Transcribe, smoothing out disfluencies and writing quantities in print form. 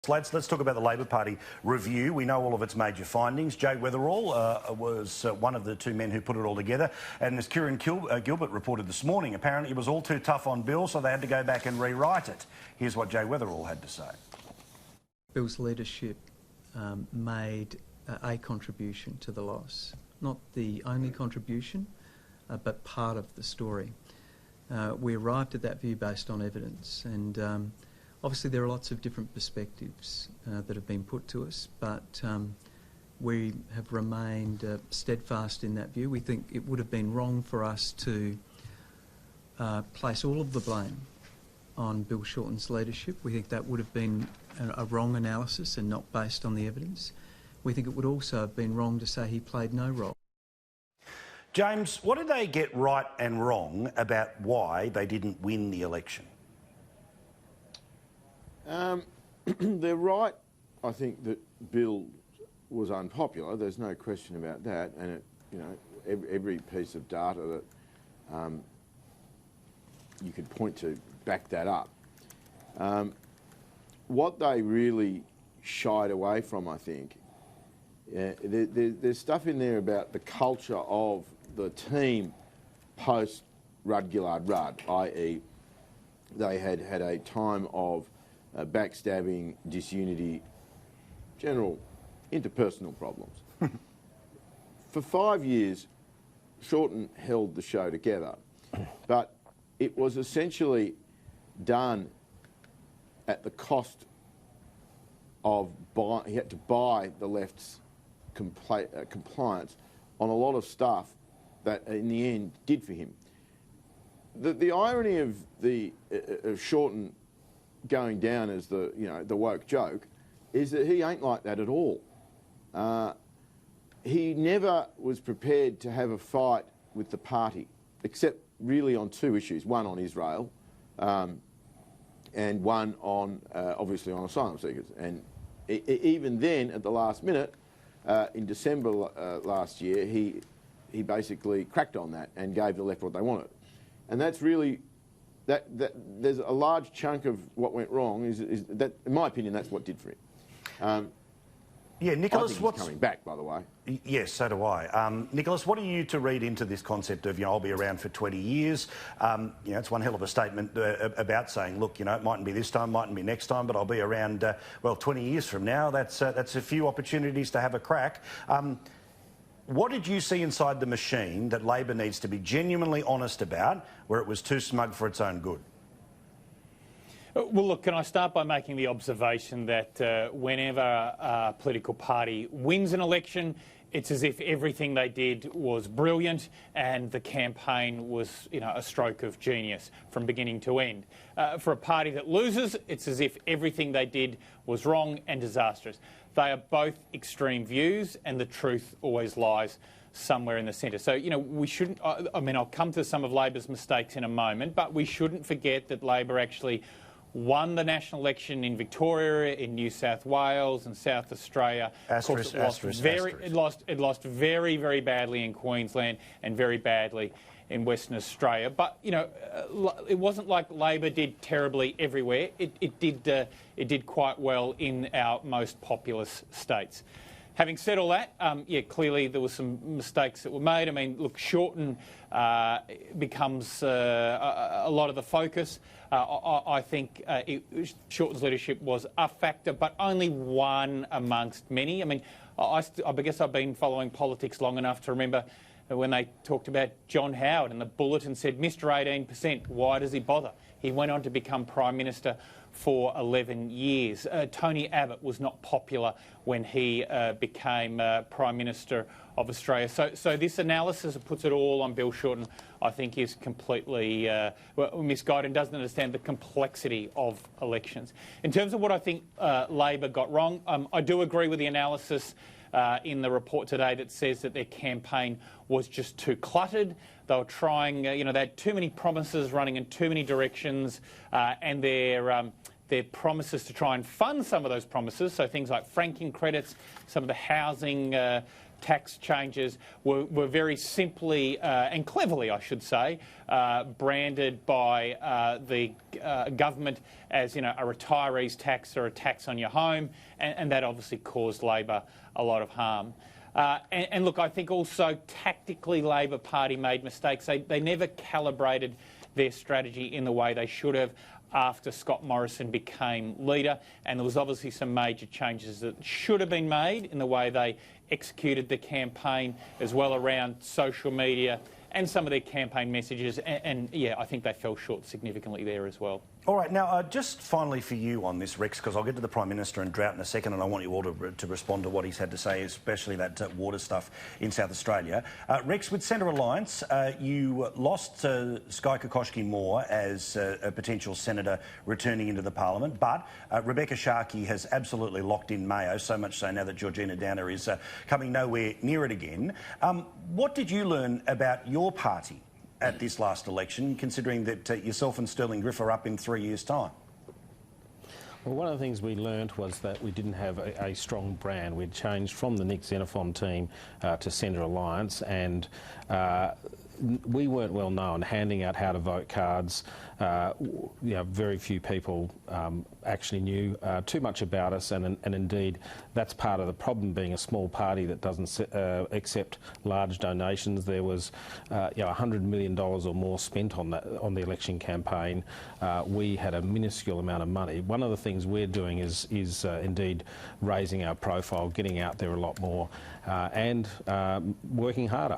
Let's talk about the Labor Party review. We know all of its major findings. Jay Weatherall was one of the two men who put it all together. And as Kieran Gilbert reported this morning, apparently it was all too tough on Bill, so they had to go back and rewrite it. Here's what Jay Weatherall had to say. Bill's leadership made a contribution to the loss. Not the only contribution, but part of the story. We arrived at that view based on evidence, and obviously there are lots of different perspectives that have been put to us, but we have remained steadfast in that view. We think it would have been wrong for us to place all of the blame on Bill Shorten's leadership. We think that would have been a wrong analysis and not based on the evidence. We think it would also have been wrong to say he played no role. James, what did they get right and wrong about why they didn't win the election? They're right. I think that Bill was unpopular. There's no question about that. And it, you know, every piece of data that you could point to back that up. What they really shied away from, I think, there's stuff in there about the culture of the team post Rudd Gillard Rudd, i.e. they had had a time of backstabbing, disunity, general interpersonal problems. For 5 years, Shorten held the show together, but it was essentially done at the cost of he had to buy the left's compliance on a lot of stuff that in the end did for him. The irony of Shorten going down as the woke joke is that he ain't like that at all. He never was prepared to have a fight with the party, except really on two issues: one on Israel, and one on obviously on asylum seekers. And even then, at the last minute, in December last year, he basically cracked on that and gave the left what they wanted. And that's really that there's a large chunk of what went wrong is that, in my opinion, that's what did for him. Yeah, Nicholas, I think he's coming back, by the way. Yes, so do I. Nicholas, what are you to read into this concept of, I'll be around for 20 years? It's one hell of a statement about saying, look, it mightn't be this time, mightn't be next time, but I'll be around, 20 years from now. That's a few opportunities to have a crack. What did you see inside the machine that Labor needs to be genuinely honest about, where it was too smug for its own good? Well, look, can I start by making the observation that whenever a political party wins an election, it's as if everything they did was brilliant and the campaign was, a stroke of genius from beginning to end. For a party that loses, it's as if everything they did was wrong and disastrous. They are both extreme views, and the truth always lies somewhere in the centre. So, we shouldn't... I'll come to some of Labor's mistakes in a moment, but we shouldn't forget that Labor actually won the national election in Victoria, in New South Wales and South Australia. It lost very, very badly in Queensland and very badly in Western Australia. But, it wasn't like Labor did terribly everywhere. It did quite well in our most populous states. Having said all that, clearly there were some mistakes that were made. Look, Shorten becomes a lot of the focus. I think Shorten's leadership was a factor, but only one amongst many. I guess I've been following politics long enough to remember when they talked about John Howard and the Bulletin said, Mr 18%, why does he bother? He went on to become Prime Minister for 11 years. Tony Abbott was not popular when he became Prime Minister of Australia. So this analysis that puts it all on Bill Shorten, I think, is completely misguided and doesn't understand the complexity of elections. In terms of what I think Labor got wrong, I do agree with the analysis in the report today that says that their campaign was just too cluttered. They were trying, they had too many promises running in too many directions, and their promises to try and fund some of those promises, so things like franking credits, some of the housing tax changes were very simply and cleverly, I should say, branded by the government as, you know, a retirees tax or a tax on your home, and that obviously caused Labor a lot of harm. And look, I think also tactically Labor Party made mistakes. They never calibrated their strategy in the way they should have after Scott Morrison became leader, and there was obviously some major changes that should have been made in the way they executed the campaign, as well around social media and some of their campaign messages, and yeah, I think they fell short significantly there as well. All right, now just finally for you on this, Rex, because I'll get to the Prime Minister and drought in a second, and I want you all to respond to what he's had to say, especially that water stuff in South Australia. Rex, with Centre Alliance, you lost Skye Kokoschky-Moore as a potential senator returning into the Parliament, but Rebecca Sharkey has absolutely locked in Mayo, so much so now that Georgina Downer is coming nowhere near it again. What did you learn about your party at this last election, considering that yourself and Sterling Griff are up in 3 years' time? Well, one of the things we learnt was that we didn't have a strong brand. We'd changed from the Nick Xenophon team to Centre Alliance, and we weren't well known, handing out how to vote cards. You know, very few people actually knew too much about us, and indeed that's part of the problem, being a small party that doesn't accept large donations. There was you know, $100 million or more spent on the election campaign. We had a minuscule amount of money. One of the things we're doing is indeed raising our profile, getting out there a lot more, and working harder.